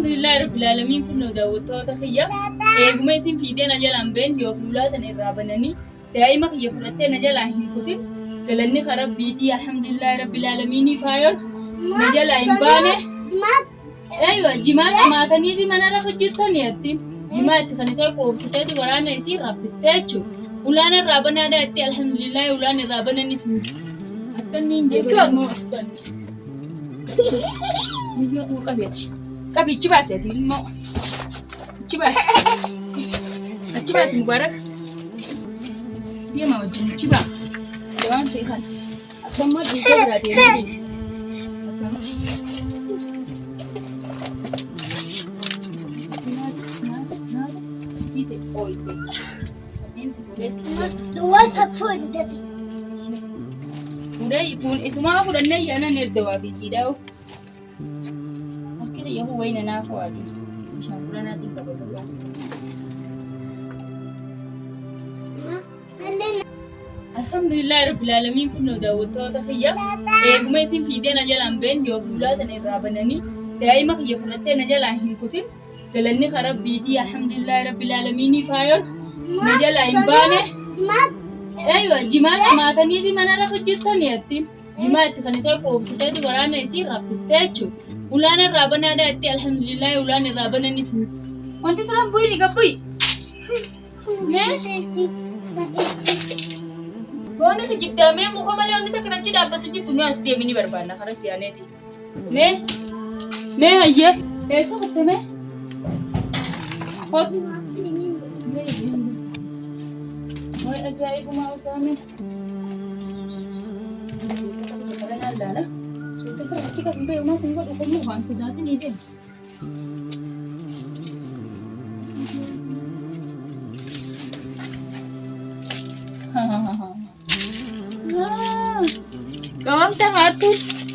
Alhamdulillah rabbil alamin kunno daawwattoota kiyya eeguma isin fiidee na jalaan been yookuulaa tan irraa bananii daa'ima kiyya fudhattee na jalaa hin kutin galanni karabbiitii alhamdulillah rabbil alamin faayoon na jalaa hin baane aywa jimaa dhamaataniiti mana lafa jirtanii attiin jimaa itti kan ta'e qoobsiteeti waraana isii raffistee jechuudha ulaan irraa banaadhaa itti alhamdulillah ulaan irraa bananis askanniin jedhu immoo askanni miyyoo qabeeti qabichi baaseeti ilmoo achi baasi mubarak deema wajjin achi baa waan ta'e kana akkammoo dhiisee biraa deemee Udah semua aku dan dia na nerdo abisi daw. Akhirnya ya huway na nako ali. Siyempre natin kabagawa. Alhamdulillah rabbil alamin kunno daawwattoota kiyya eeguma isin fiidee na jalaan been yookuulaa tan irraa bananii daa'ima kiyya fudhattee na jalaa hin kutin galanni karabbiitii alhamdulillah rabbil alamin faayoon na jalaa hin baane aywa jimaa dhamaataniiti mana lafa jirtanii attiin jimaa itti kan ta'e qoobsiteeti waraana isii raffistee jechuudha ulaan irraa banaadhaa itti alhamdulillah ulaan irraa bananis wanti salan bu'ini gabbuyi Boone kijibdamee muka malee wanti takka achi dhaabbatu jirtu nu as deemini barbaanna karaa siyaaneeti. Mee hayyee eessa kutte mee? Hot. Way ajaa'ibumaa usaame. Kanaan laala. Suuta fira achi kan ba'e umaa sin godhu kun waan sodaati ni deema. Kawan tengah tu,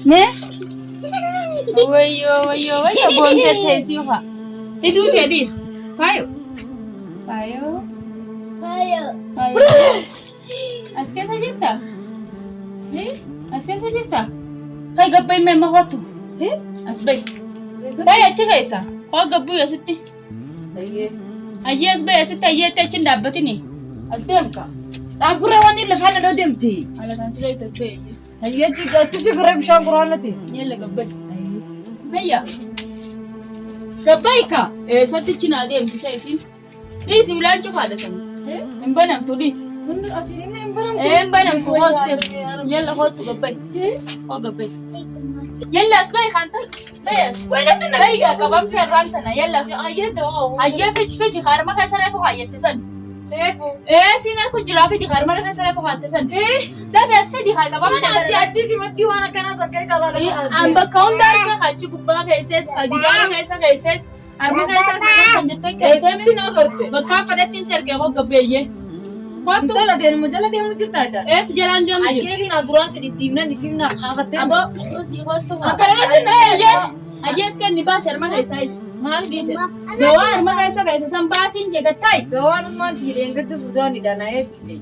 me? Wayo, bontet tesi apa? Itu jadi, payo. Askar saja tak? Askar saja tak? Hai gapai memang hot tu. Asbai. Hai aja kaisa. Oh gabu ya siti. Ayah asbai asiti ayah teh cinta betul ni. Asbai apa? Aku rawan ni lepas ada demti. Alah kan sudah itu asbai. Ayah cik, cik kerap syangkuran nanti. Ya lah gabai. Ayah. Gabai ka? Satu cina dia bisa isin. Ini si ulang tu ada sini. Embanam tulis. Benar asalnya embanam. Embanam tu hostel. Ya lah hot tu gabai. Oh gabai. Ya lah asbai kantor. Bayas. Baik kabam saya rantan. Ya lah. Ayah dah. Ayah fiti karma kaisa lepo ayah tesan. Sinar ku jirafi di kamar mana saya penghantasan. Dah biasa di kamar mana ada. Aci si mati wana kana sakai salah lagi. Amba counter ka haji kubba kaises, adigar kaisa kaises, arma kaisa sana sanjata kaisa. Kaisa tina karte. Baka pada tin serge ho gabe ye. Waktu lah dia muncul tadi. Sejalan dia muncul. Akhirnya na duran sedih timna di film nak khawatir. Aba si waktu. Ayah sekarang ni bahas arma kaisa is. Doa arma kaisa sampasin jaga tai. Doa rumah diri yang kita sudah ni dana itu.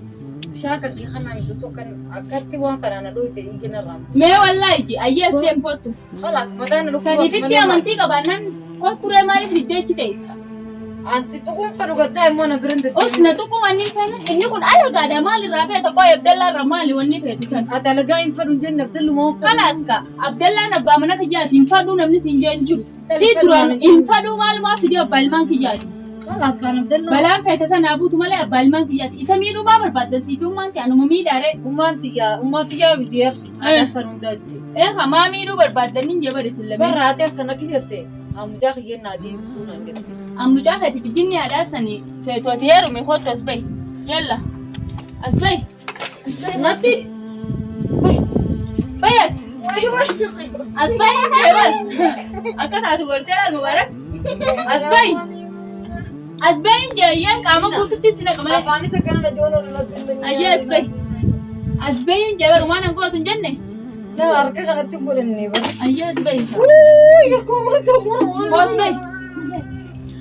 Siapa kihana itu sokan akati wan karana do itu igena ram. Me wallahi ki ayah sekarang foto. Kalas madana lu. Sadi dia manti kabanan foto remari video citeisa. Ansi tu kun faru gata mana berende. Osna tu kun ani fana. Ini kun alaga ada mali rafa itu kau Abdullah ramali wani fetusan. Ada laga infadu jenna Abdullah mau. Kalas ka Abdullah na ba mana kerja infadu namni sinjanju. Si turan infadu mal ma video balman kijati. Kalas kan Abdullah. Balam fetusan abu tu malah balman kijati. Isa miru ba berpada si tu manti anu mami dare. Umantiya video ada sanundaji. Hama miru berpada ni je berisilami. Berarti sana kijate. Amujak ye nadi tu nanget. Amujak hati bijini ada sani. Fetu atiaru me foto asbai. Yalla. Asbai. Nanti. Bayas. Asbai jebal. Akan adu bertelan mubarak. Asbai. Asbai je yang kamu kututin sini kemana? Afani sekarang ada jono lagi. Aja asbai. Asbai jebal mana gua tunjuk ni? Nah, arke sangat tumbuh ni. Aja asbai. Ya kamu tu mana? Asbai.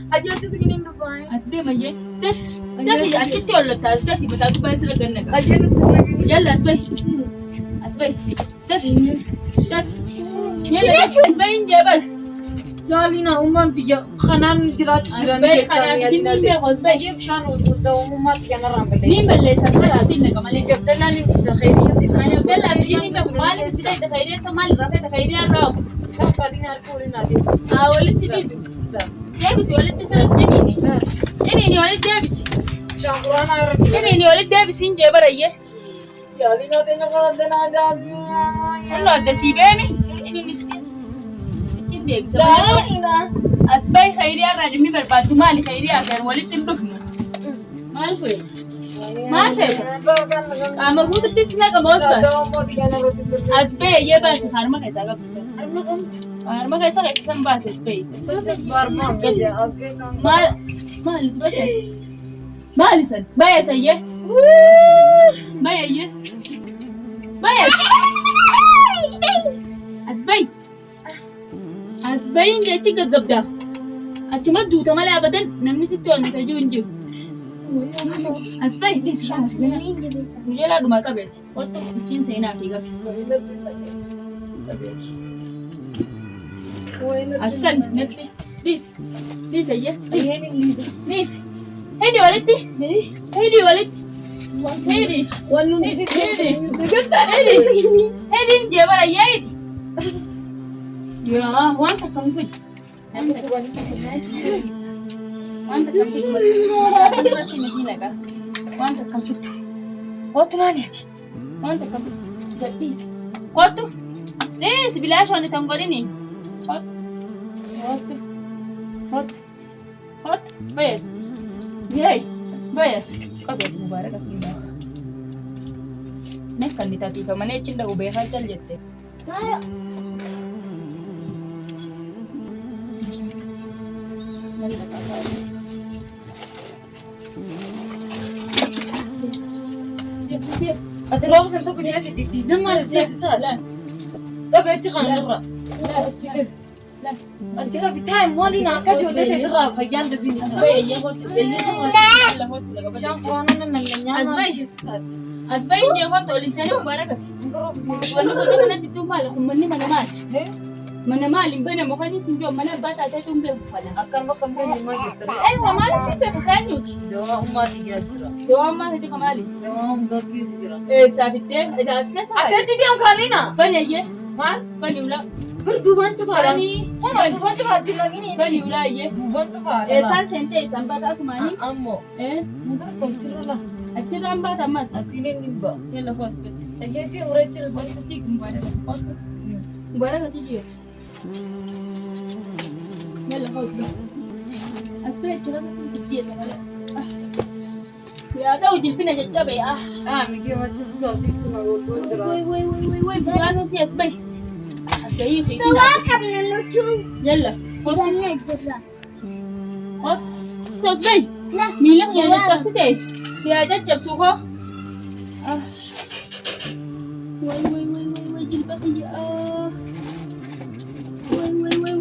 Aja tu segini berapa? Asbai macam. Dah aja tu orang letak. Dah tiba tak tu bayar selagan nak. Aja tu lagi. Yalla asbai. Asbai. Dah. Yalla asbai jebal. Jaalina ummaan tiyya kanaan jiraatu jiran Asbay kanaaf dinniin beeku asbay. Ayyee bishaan ummaa tiyya narraan balleessa. Niin balleessa asbay naqa malee. Jabdallaan inni isa khayriyyuu Ani Abdallah abdiin beeku maaliif si dheedha khayriyyata maaliif rafeeta khayriyyaan raawu. Kaappaadhiin harka waliin haa deemu. Walitti si dhiibu. Deebisi walitti sana jiniini. Jiniini walitti deebisi. Bishaan quraanaa irratti. Jiniini walitti deebisiin jee barayyee. Jaalina teenya kadhaddana jaazmii. Hullu addasii beemi. Jiniini ittiin deebisa. Jaalina. Asbay khayriyaa irraa dhimmi barbaaddu maali khayriyaa kan walitti hin dhufnu. Maal fure? Maal feete? Qaama guututti si naqama Oscar. Asbay eeyyee baasi harma keessaa qabdu jira. Harma keessaa san baase Asbay. Maal basa? Maal isan? Bayas ayyee. Bayayyee. Bayas. Asbay. Asbayin jechi gaggabdaa. Achuma duuta malee abadan namni sitti waan tajuu hin jiru. Asbay dhiisii mujeelaa dhumaa qabeeti. Otto ichiin seenaa fi gafi. Qabeeti. Askan natti dhiisi. Dhiisi ayyee dhiisi. Dhiisi. Hidhi walitti. Hidhi walitti. Hidhi. Hidhi jeebara ayyee hidhi. Yaa wanta kan kun. Wanta kan kun. Wanta kan kun. Kootu naaniiti. Wanta kan kun. Gadhiisi. Kootu. Dhiisi bilaashoon itti hin godhini. Kootu. Kootu. Kootu. Kootu. Bayas. Yee. Bayas. Qabeeti mubaaraka siin baasa. Nekkan ni taatiifamanii achi dhaqu beekaa cal jette. Ati rooba san tokko jira siddii nama seebisaadha. Qabeetti kana irra. Achi qabi taa'e mooliin akka ijoollee ta'e irraa fayyaan dabiin isaa. Bishaan quraanaa nan nyaanyaa Asbayin jeeqoon toolisanii mubaarakati. Wanni kun kanatti duubaala kun manni mana maali? Mana maali bana mukanii sinjoo mana abbaa taatee tun beeku fala. Akkanuma kan beeku maal jettara? Aywa maaliif beeku kan nuti? Dawaa ummaatii jira. Dawaa ummaatii kan maali? Dawaa humnaa keessa jira. Saafittee daasina saa. Ati deemu kaaliina? Bani ayyee. Maal? Bani ulaa. Birduubaan cufaadha. Birduubaan cufaatti lagini. Bani ulaa ayyee. Duubaan cufaadha. Isaan seentee isaan baataa sumaanii. Ammoo. Mugar komtirra la. Achirraan baata ammas. Asiin ni ba. Yalla hoosbe. Ayyeetii uraachira Wal sittii mubaaraka. Mubaaraka tijjee. Yalla hoosbe. Asbee achirra sittii isa malee. Siyaada hojilfina jajjabe miti machi soosii kuna rootoo jira. Wai bishaan si asbay. Asbayi fi Dawaa qabna nuti. Yalla. Ganna jirra. Asbay. Miila kiyya jajjabsite. Siyaada jajjabsu koo. Wai jilba kiyya.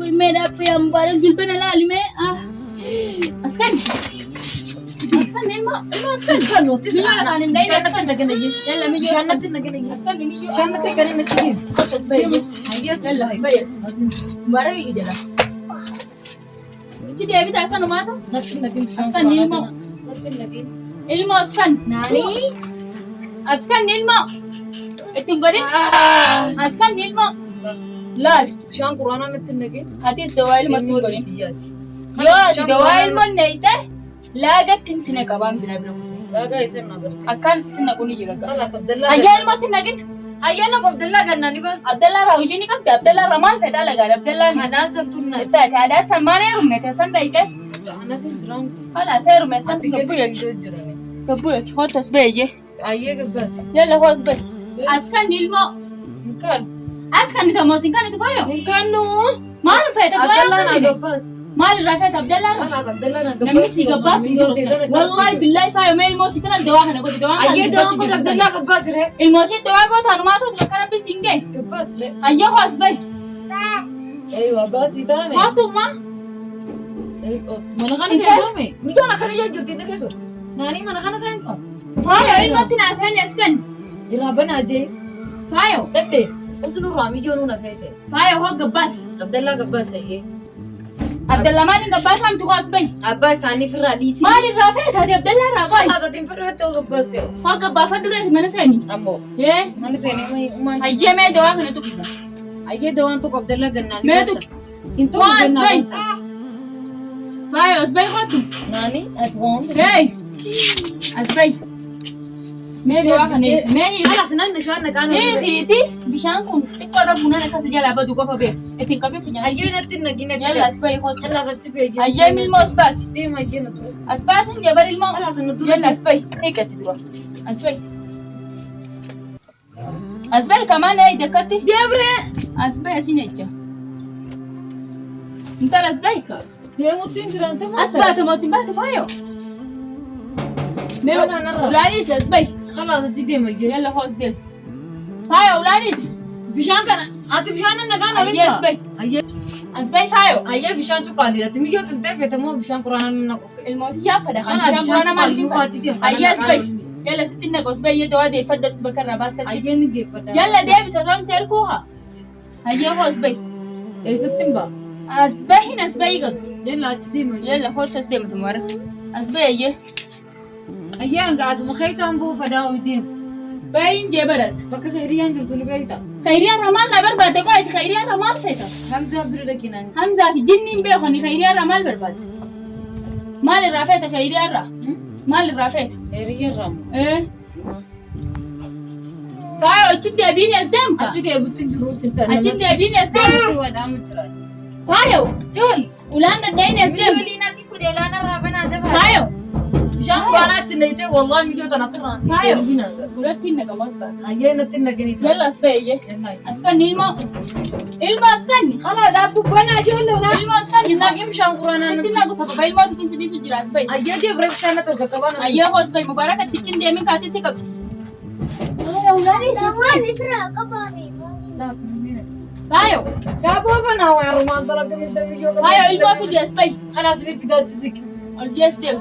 Wai mee dhaabbee hambaaran jilba na laalime. Askan. Askan ilma askan. Kan nuti Miila kan hin dhayne Shanatti nagana jira. Yalla miyyoo. Shanatti nagana jira. Askan miyyoo. Shanatti gana natti jira. Asbay. Ayyees Yalla bayas. Mubarak iki jala. Ichi deebita asan umaata? natti nagin bishaan Askan ilmo. Natti nagin. Ilmo askan. Naani? Askan ilmo. Ittiin godhin. Askan ilmo. Laal. Bishaan quraanaa natti nagin. Atis dawaa ilmo ittiin Ilmoo godhin. xiyyaati. Yoo ati dawaa ilmo neeyite laagatti sina qabaan bira bira. Laagaa isaan agartee. Akkaan sina kuni jira. Kalaas Abdallaa. Ayyaa ilmo sin nagin. Ayyaana ko Abdallaa gannaa ni baas. Abdallaa irraa hojii ni qabdi. Abdallaa irraa maal fedhaa lagaa? Abdallaa ni. Haadhaa santuunna. Ittaati aadaa san maal heerumne tasan dhaayite. Anas hin jiraamti. Haala seerume san Ati gabbuyati. gadi jirani. Gabbuyati. Hootas beeyye. Ayyee gabbaasa. Yalla hoos bay. Askan ilmo. Hinkaan. Askan ita moosin kan itu bayo. Hinkaan nuu. Maal fayda Abdallaa naa bayo? gabbaas. Maal rafet Abdallah? Kalaas Abdallaa naa gabbaas. Namni si gabbaas jiru. Wallahi billahi fayo meel mooti tan dawaa kana godhi dawaa kana. Ayyee dawaan kun Abdallaa gabbaas ree. Ilmooti dawaa goota anumaatu kana bisinge. Gabbaas ree. Ayyo hoos bay. Aywa baasii taa'ame. Faatuma. Mana kana seentame. Mijoon akkana ijaa jirti dhageessu. Naanii mana kana seenta. Fayo ilmooti naaseen askan. Irraa banaa jee. Fayo. Dhadhee. Osnurraa mijoonuu na feete. Fayo hoo gabbaas. Abdallaa gabbaas ayyee. Abdallah maalin gabbaa saamtu koo as bahi. Abbaa isaanii firraa dhiisii. Maalin raafee taate Abdallah irraa bahi. Haasatiin firraa ta'uu gabbaas ta'u. Waa gabbaafa durees mana seeni. Ammoo. Mana seenee uumaan. Ajjee mee dawaa kana tuqita. Ayyee dawaan tokko Abdallah gannaan. Mee tuqi. Hin ta'u Waa as bahi. gannaan. Faayo as bahi kootu. Naani ati waan. Hey. As bahi. Mee dawaa kana mee hiiti. Alas nan nishaan naqaan. Hiiti bishaan kun xiqqoo irra bunaan akkas jalaa badu qofa bee. Ittiin qabee funyaan. Ayyee natti nagina Yalla as bahi kootu. Alas achi beejee. Ayyee milmoo as baasi. Deema ayyee na ture. As baasin jabar ilmoo. Alas na ture. Yalla as bahi. Eeggatti dura. As bahi. As bahi kamaan eeydakatti. Deebree. As bahi asin ejja. Intala as bahi kaa. Deemuttiin jiraan ta'uu As baate moo si baate faayo. Mee ulaanis as bahi. Alas achi deema ayyee. Yalla hoos deem. Faayo ulaanis. Bishaan kana ati bishaan nan nagaan Ayyee as bahi. Ayyee. As bahi faayo. Ayyee bishaan cuqaalidha. Timiyyoo tintee feetamoo bishaan quraanaa nan naqofe. Ilmooti yaafadha. Kan Kana bishaan guraana maaliif hin furaati deemu. Ayyee as bahi. Yalla sitti naqo as bahi dawaa deeffaddattis bakka irraa baastatti. Ayyee ni geeffadha. Yalla deebisa osoo hin seerkuu haa. Ayyee hoos bahi. Eessatti hin ba'a? As bahin as bahi qabdi. Yalla achi deema. Yalla hoos as deemtu mara. As bahi ayyee. Ayyee hanga asuma keessaan buufa daawwi deema. Bahin jee baras. Bakka khayriyaan jirtu ni beekta. Khayriyaan ramaan na barbaade koo ati khayriyaan ramaan feeta. Hamzaa bira dhaginaan. Hamzaa fi jinniin beekoni khayriyaan ramaan barbaade. Maal irraa feeta khayriyaan raa? Maal irraa feeta? Khayriyaan raamu. Faayo achitti abiin as deemta. Achi deebuttiin jiru sinta. Achitti abiin as deemta. Achi wadaamu jira. Faayo Jool. ulaan dadhayin as deemta. Jooliin ati kudee laana raabanaa dafa. Faayo Bishaan quraanaatti nayitee wallahi miyyoo tana sirraan si Faayo. deebina. duratti hin naqamu as baata. Ayyee natti naginita. Yalla as bahiyyee. Yalla. As kanni ilmoo. Ilmoo as kanni. Khala daabbu banaa joolloo na. Ilmoo as kanni. Nagin bishaan quraanaa. Sitti naqu sababa ilmoo tukin si dhiisu jira as bahi. Ayyee deebree bishaan na tokko qaban. Ayyee hoos bahi mubaaraka ittichin deemin kaatii si qabdi. Faayo ulaanis as bahi. Dawaan irraa qabaame. Faayo. Daaboo banaa waa rumaan dalagame miyyoo qaban. Faayo ilmoo fidi as bahi. Khalas bitti daawchi sik. Ol gees deemu.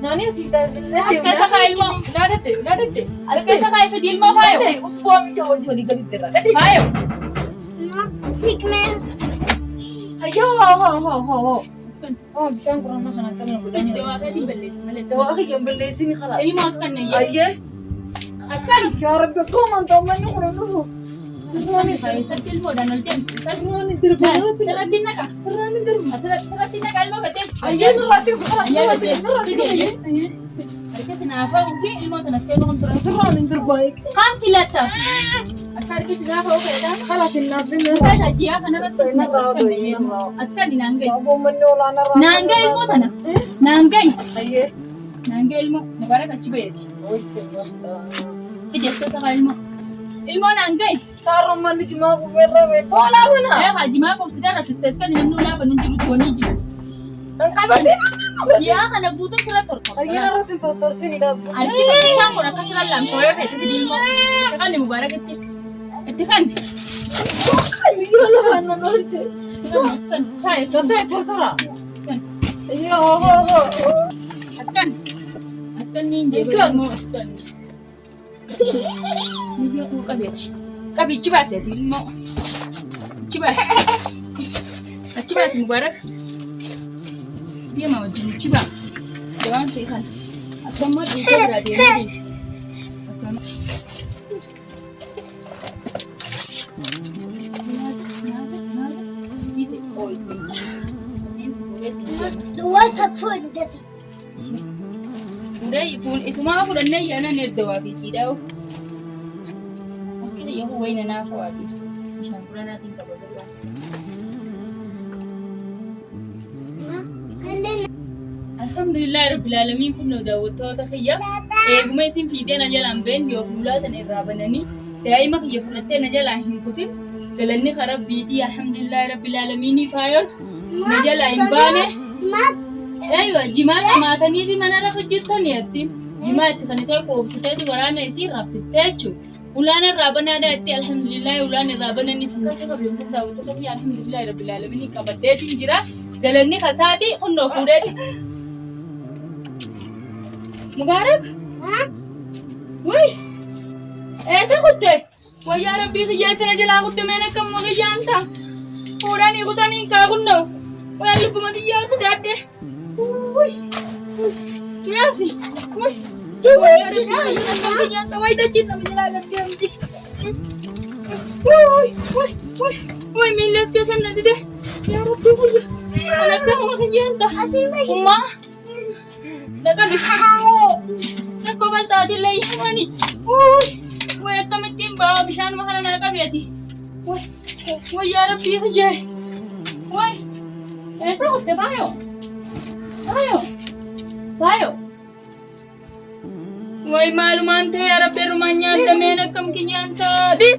Naani asii daabille. As keessa kaa ilmoo. Ilaadatte ilaadatte. As keessa kaa fidi ilmoo faayo. Usboo miyyoo wajji walii gadi jira. Faayo. Hikmee. Ayyoo hoo. Bishaan quraanaa kana akkana godhanii. Dawaa gadi balleessi malee. Dawaa kiyyan balleessini khalas. Ilmoo as kanni ayyee. Ayyee. As kanni. Yaa Rabbi akkuma manni kun dhufu. Faayo isatti ilmoodhaan ol deemu. Sirroonni dirba. Sirratti naqa. Sirroonni dirba. Sirratti naqa ilmoo gad deebisi. Ayyee nurraatti khalas. Ayyee Nurraatti deebisi. nurraatti. Harkisi naaf ha'uu fi ilmoo tanas kennuu kan turan. Sirroonni dirba. Haamti latta. Akka harkisi naaf ha'uu fayyadaan. Khalas hinnaafin. Fayyada jiyaa kanarratti as naqa as kanni ayyee. As kanni naan gahi. Daaboo manni olaanaa irraa. Naan gahi ilmoo tana. Naan gahi. Ayyee. Naan gahi ilmoo. Mubarak achi baheeti. Fidi as keessa kaa ilmoo. Ilmoo naan gahi. Saarroon manni jimaa gubeerra beeku. Oolaa mana. Hajimaa qobsitaa raffistee as kanni namni ulaafa nuti jirutti wanii jiru. Kan qabate. Jiyaa kana guutuun sirratti ol Ayyee qabsa. narratti tortorsini daaboo. Harki tokkichaan kun akkas lallaamsa yoo feete fidi ilmoo. Itti kanni Mubarak itti kanni. Miyyoo lafaan na dholte. As kanni. Taa'e. Gataa tortora. As kanni. Ayyee hoo. As kanni. As kanni hin jeebiin ilmoo as kanni. Miyyoo qabeeti. Qabichi baaseeti ilmoo. Achi baase. Achi baase Mubarak. Deema wajjin achi baa. Dawaan ta'e kana. Akkammoo dhiisaa biraa deemee deema. Dawaa saffoo hin dafi. Isumaa fudhannee yaanan erga waa fi siidaa Mungkin ya huwag na nako abi. Siyempre natin kabagawa. Alhamdulillah Rabbil Alamin kun daawwattoota kiyya. Eeguma isin fiideen ajalaan been yoo mul'atan irraa bananii daa'ima kiyya fudhattee ajalaan hin kutin. Galanni ka Rabbiitii alhamdulillah Rabbil Alamin faayon. Ajalaa hin baane. Aywa jimaa maataniiti mana rafa jirtanii atti. Jimaa itti kan ta'e qoobsiteeti waraana isii raffistee jechuudha. Ulaan irraa banaadhaa itti alhamdulillah ulaan irraa bananii isin kasi qabeen kun daawwattoota kiyya alhamdulillah Rabbil Alamin qabaddeetiin jira. Galanni kasaati hunnoo fuudheeti. Mubarak? Wai! Esa kutte? Wayyaa Rabbii kiyyaa sana jalaa kutte meen akka muka jaanta. Fuudhanii kutanii kaa kunnoo. Wala lupa matiyaw sa dati. Uy. Kiyasi. Uy. Taway dachin na minilagat ka. Uy, milas ka saan na dide. Yarap ko kuya. Anak ka kumakanyanta. Asin ba yun? Uma. Nakabi. Nakabal tadi layan ni. Uy. Uy, kamit timba. Bishan makanan nakabi ati. Uy. Uy, yarap ko jay. Uy. ऐसा होते tayo. Uy, maluman tayo. Yarap pero rumanya. Dami nagkamkinyanta.